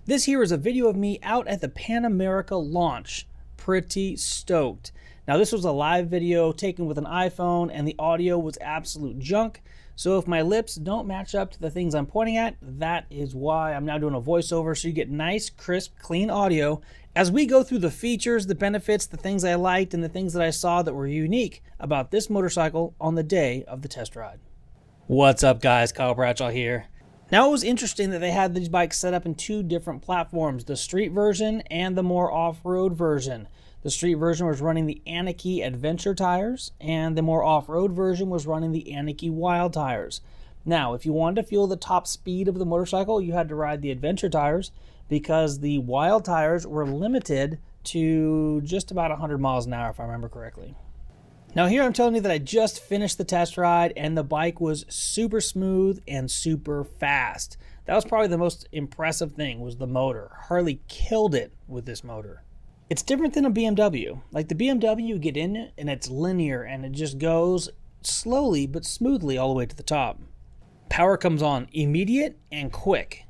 This here is a video of me out at the Pan America launch. Pretty stoked. Now this was a live video taken with an iPhone and the audio was absolute junk. So if my lips don't match up to the things I'm pointing at, that is why I'm now doing a voiceover so you get nice, crisp, clean audio as we go through the features, the benefits, the things I liked, and the things that I saw that were unique about this motorcycle on the day of the test ride. What's up guys, Kyle Bradshaw here. Now it was interesting that they had these bikes set up in two different platforms, the street version and the more off-road version. The street version was running the Anarchy Adventure tires, and the more off-road version was running the Anarchy Wild tires. Now, if you wanted to feel the top speed of the motorcycle, you had to ride the Adventure tires because the Wild tires were limited to just about 100 miles an hour, if I remember correctly. Now here I'm telling you that I just finished the test ride and the bike was super smooth and super fast. That was probably the most impressive thing, was the motor. Harley killed it with this motor. It's different than a BMW. Like the BMW, you get in it and it's linear and it just goes slowly but smoothly all the way to the top. Power comes on immediate and quick.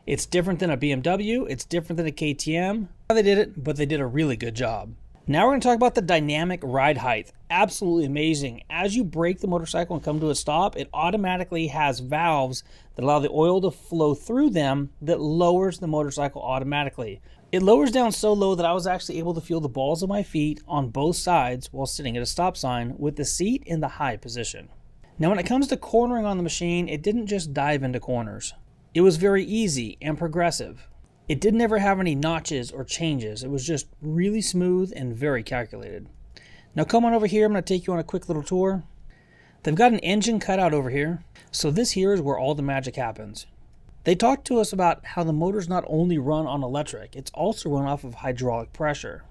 It's different than a BMW, it's different than a KTM. They did it, but they did a really good job. Now we're going to talk about the dynamic ride height. Absolutely amazing. As you brake the motorcycle and come to a stop, it automatically has valves that allow the oil to flow through them that lowers the motorcycle automatically. It lowers down so low that I was actually able to feel the balls of my feet on both sides while sitting at a stop sign with the seat in the high position. Now when it comes to cornering on the machine, it didn't just dive into corners. It was very easy and progressive. It didn't ever have any notches or changes. It was just really smooth and very calculated. Now come on over here, I'm going to take you on a quick little tour. They've got an engine cutout over here. So this here is where all the magic happens. They talked to us about how the motors not only run on electric, it's also run off of hydraulic pressure.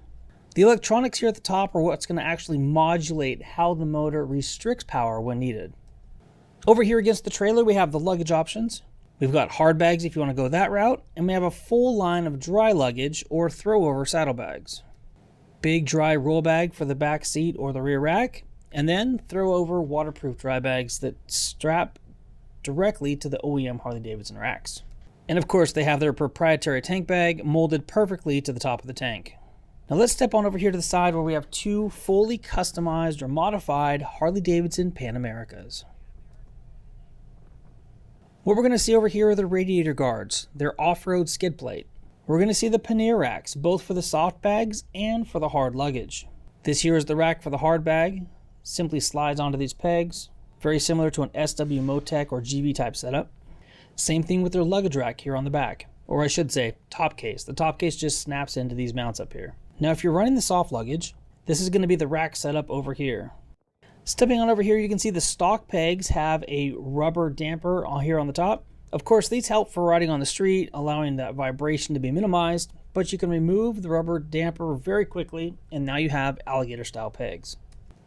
The electronics here at the top are what's going to actually modulate how the motor restricts power when needed. Over here against the trailer we have the luggage options. We've got hard bags if you want to go that route, and we have a full line of dry luggage or throw-over saddlebags. Big dry roll bag for the back seat or the rear rack, and then throw-over waterproof dry bags that strap directly to the OEM Harley Davidson racks. And of course they have their proprietary tank bag molded perfectly to the top of the tank. Now let's step on over here to the side where we have two fully customized or modified Harley Davidson Pan Americas. What we're going to see over here are the Radiator guards, their off-road skid plate. We're going to see the pannier racks, both for the soft bags and for the hard luggage. This here is the rack for the hard bag. Simply slides onto these pegs. Very similar to an SW Motec or GV type setup. Same thing with their luggage rack here on the back. Or I should say, top case. The top case just snaps into these mounts up here. Now if you're running the soft luggage, this is going to be the rack setup over here. Stepping on over here, you can see the stock pegs have a rubber damper here on the top. Of course, these help for riding on the street, allowing that vibration to be minimized, but you can remove the rubber damper very quickly, and now you have alligator style pegs.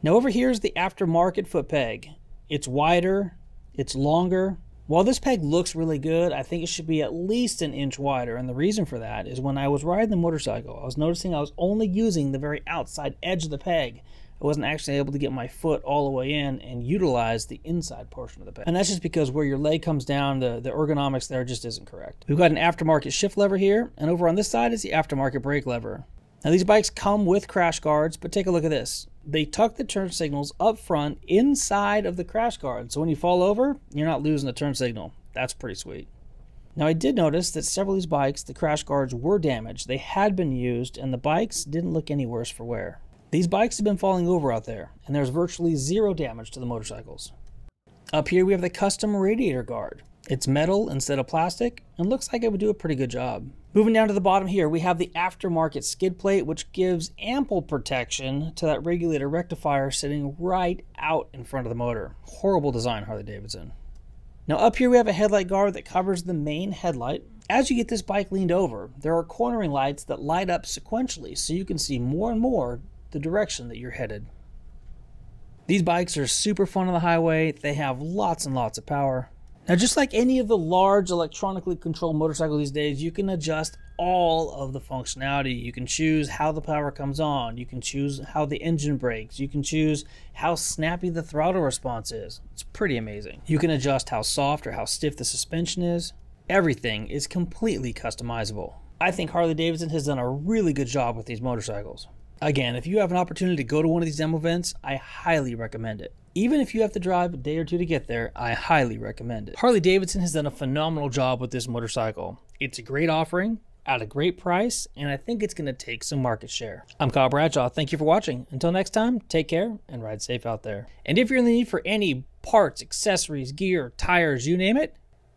Now over here is the aftermarket foot peg. It's wider, it's longer. While this peg looks really good, I think it should be at least an inch wider, and the reason for that is when I was riding the motorcycle, I was noticing I was only using the very outside edge of the peg. I wasn't actually able to get my foot all the way in and utilize the inside portion of the peg. And that's just because where your leg comes down, the ergonomics there just isn't correct. We've got an aftermarket shift lever here, and over on this side is the aftermarket brake lever. Now these bikes come with crash guards, but take a look at this. They tuck the turn signals up front inside of the crash guard, so when you fall over, you're not losing a turn signal. That's pretty sweet. Now I did notice that several of these bikes, the crash guards were damaged. They had been used, and the bikes didn't look any worse for wear. These bikes have been falling over out there, and there's virtually zero damage to the motorcycles. Up here we have the custom Radiator guard. It's metal instead of plastic, and looks like it would do a pretty good job. Moving down to the bottom here, we have the aftermarket skid plate, which gives ample protection to that regulator rectifier sitting right out in front of the motor. Horrible design, Harley Davidson. Now up here we have a headlight guard that covers the main headlight. As you get this bike leaned over, there are cornering lights that light up sequentially, so you can see more and more the direction that you're headed. These bikes are super fun on the highway. They have lots and lots of power. Now just like any of the large electronically controlled motorcycles these days, you can adjust all of the functionality. You can choose how the power comes on. You can choose how the engine brakes. You can choose how snappy the throttle response is. It's pretty amazing. You can adjust how soft or how stiff the suspension is. Everything is completely customizable. I think Harley Davidson has done a really good job with these motorcycles. Again, if you have an opportunity to go to one of these demo events, I highly recommend it. Even if you have to drive a day or two to get there, I highly recommend it. Harley Davidson has done a phenomenal job with this motorcycle. It's a great offering, at a great price, and I think it's going to take some market share. I'm Kyle Bradshaw. Thank you for watching. Until next time, take care and ride safe out there. And if you're in the need for any parts, accessories, gear, tires, you name it,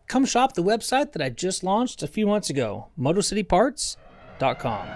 come shop the website that I just launched a few months ago, MotoCityParts.com.